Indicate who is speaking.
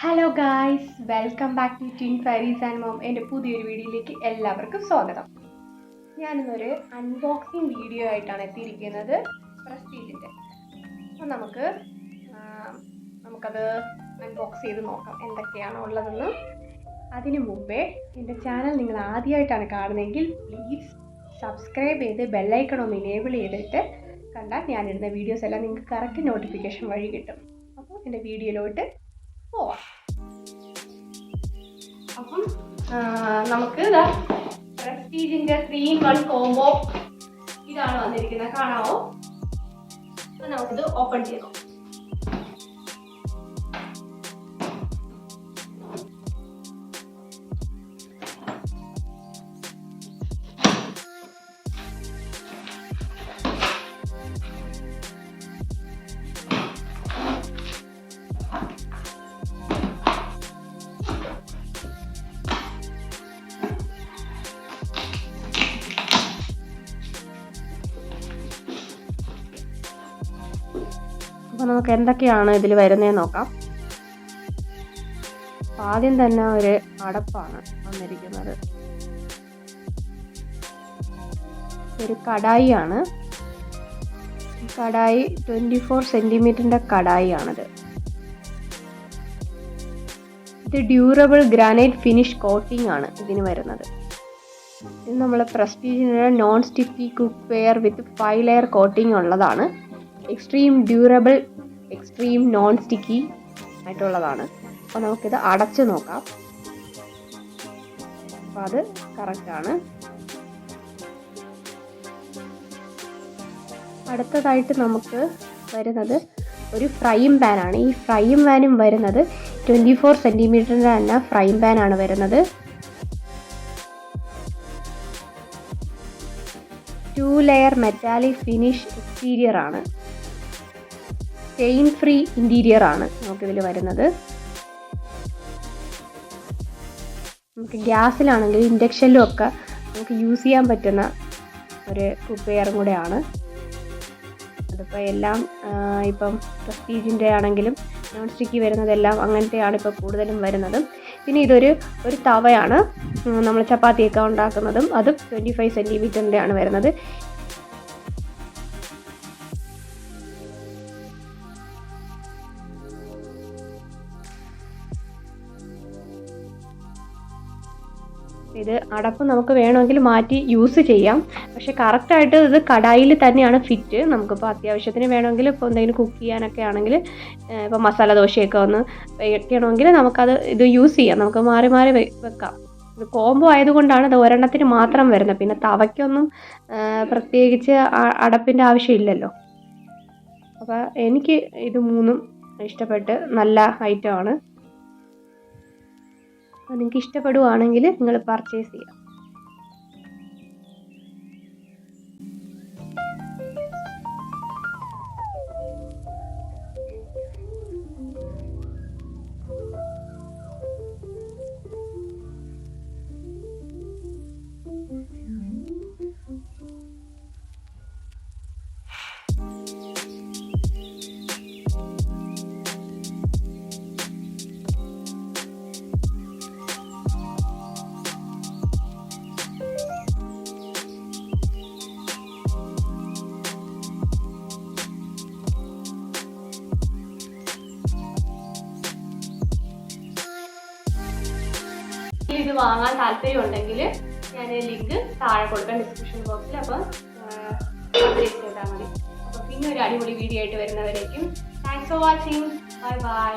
Speaker 1: Hello guys, welcome back to twin fairies and mom. എൻ്റെ പുതിയൊരു വീഡിയോയിലേക്ക് എല്ലാവർക്കും സ്വാഗതം. ഞാനിന്നൊരു അൺബോക്സിങ് വീഡിയോ ആയിട്ടാണ് എത്തിയിരിക്കുന്നത് പ്രസ്റ്റീജിൻ്റെ. അപ്പോൾ നമുക്കത് അൺബോക്സ് ചെയ്ത് നോക്കാം എന്തൊക്കെയാണോ ഉള്ളതെന്ന്. അതിനു മുമ്പേ എൻ്റെ ചാനൽ നിങ്ങൾ ആദ്യമായിട്ടാണ് കാണുന്നതെങ്കിൽ പ്ലീസ് സബ്സ്ക്രൈബ് ചെയ്ത് ബെല്ലൈക്കൺ ഒന്ന് എനേബിൾ ചെയ്തിട്ട് കണ്ടാൽ ഞാനിടുന്ന വീഡിയോസ് എല്ലാം നിങ്ങൾക്ക് കറക്റ്റ് നോട്ടിഫിക്കേഷൻ വഴി കിട്ടും. അപ്പോൾ എൻ്റെ വീഡിയോയിലോട്ട് പോവാം. അപ്പം നമുക്ക് പ്രസ്റ്റീജിൻ്റെ 3-in-1 കോംബോ ഇതാണ് വന്നിരിക്കുന്നത്, കാണാവോ? അപ്പോൾ നമുക്കിത് ഓപ്പൺ ചെയ്യാം. അപ്പോൾ നമുക്ക് എന്തൊക്കെയാണ് ഇതിൽ വരുന്നതെന്ന് നോക്കാം. ആദ്യം തന്നെ ഒരു അടപ്പാണ് വന്നിരിക്കുന്നത്. ഒരു കടായിയാണ്. കടായി 24 സെൻറ്റിമീറ്ററിൻ്റെ കടായിയാണിത്. ഇത് ഡ്യൂറബിൾ ഗ്രാനൈറ്റ് ഫിനിഷ് കോട്ടിംഗ് ആണ് ഇതിന് വരുന്നത്. ഇത് നമ്മൾ പ്രസ്റ്റീജിൻ്റെ നോൺ സ്റ്റിക്കി കുക്ക് വെയർ വിത്ത് 5 ലെയർ കോട്ടിംഗ് ഉള്ളതാണ്. Extreme durable, extreme non sticky ആയിട്ടുള്ളതാണ്. അപ്പോൾ നമുക്കിത് അടച്ച് നോക്കാം. അപ്പോൾ അത് കറക്റ്റാണ്. അടുത്തതായിട്ട് നമുക്ക് വരുന്നത് ഒരു ഫ്രൈയിങ് പാനാണ്. ഈ ഫ്രൈയിങ് പാനും വരുന്നത് 24 സെൻറ്റിമീറ്ററിൻ്റെ തന്നെ ഫ്രൈയിങ് പാനാണ് വരുന്നത്. 2 ലെയർ മെറ്റാലിക് ഫിനിഷ് എക്സ്റ്റീരിയർ ആണ്. സ്റ്റെയിൻ ഫ്രീ ഇൻറ്റീരിയർ ആണ് നമുക്കിതിൽ വരുന്നത്. നമുക്ക് ഗ്യാസിലാണെങ്കിലും ഇൻഡക്ഷനിലും ഒക്കെ നമുക്ക് യൂസ് ചെയ്യാൻ പറ്റുന്ന ഒരു കുക്ക് വെയറും കൂടെയാണ്. അതിപ്പോൾ എല്ലാം ഇപ്പം പ്രസ്റ്റീജിൻ്റെ ആണെങ്കിലും നോൺ സ്റ്റിക്കി വരുന്നതെല്ലാം അങ്ങനത്തെയാണ് ഇപ്പോൾ കൂടുതലും വരുന്നത്. പിന്നെ ഇതൊരു തവയാണ് നമ്മൾ ചപ്പാത്തിയൊക്കെ ഉണ്ടാക്കുന്നതും. അതും 25 സെൻറ്റിമീറ്ററിൻ്റെ ആണ് വരുന്നത്. ഇത് അടപ്പ് നമുക്ക് വേണമെങ്കിൽ മാറ്റി യൂസ് ചെയ്യാം. പക്ഷേ കറക്റ്റായിട്ട് ഇത് കടായിൽ തന്നെയാണ് ഫിറ്റ്. നമുക്കിപ്പോൾ അത്യാവശ്യത്തിന് വേണമെങ്കിൽ ഇപ്പോൾ എന്തെങ്കിലും കുക്ക് ചെയ്യാനൊക്കെ ആണെങ്കിൽ, ഇപ്പോൾ മസാല ദോശയൊക്കെ ഒന്ന് വയ്ക്കണമെങ്കിൽ ഇത് യൂസ് ചെയ്യാം. നമുക്ക് മാറി മാറി വെക്കാം. ഇത് കോംബോ ആയതുകൊണ്ടാണ് ഇത് ഒരെണ്ണത്തിന് മാത്രം വരുന്നത്. പിന്നെ തവയ്ക്കൊന്നും പ്രത്യേകിച്ച് അടപ്പിൻ്റെ ആവശ്യമില്ലല്ലോ. അപ്പോൾ എനിക്ക് ഇത് മൂന്നും ഇഷ്ടപ്പെട്ട് നല്ല ഐറ്റമാണ്. അപ്പോൾ നിങ്ങൾക്ക് ഇഷ്ടപ്പെടുവാണെങ്കിൽ നിങ്ങൾ പർച്ചേസ് ചെയ്യാം. ഇത് വാങ്ങാൻ താല്പര്യം ഉണ്ടെങ്കിൽ ഞാൻ ലിങ്ക് താഴെ കൊടുക്കാം ഡിസ്ക്രിപ്ഷൻ ബോക്സിൽ. അപ്പോൾ ചെയ്താൽ മതി. അപ്പോൾ പിന്നെ ഒരു അടിപൊളി വീഡിയോ ആയിട്ട് വരുന്നവരേക്കും thanks for watching. Bye by.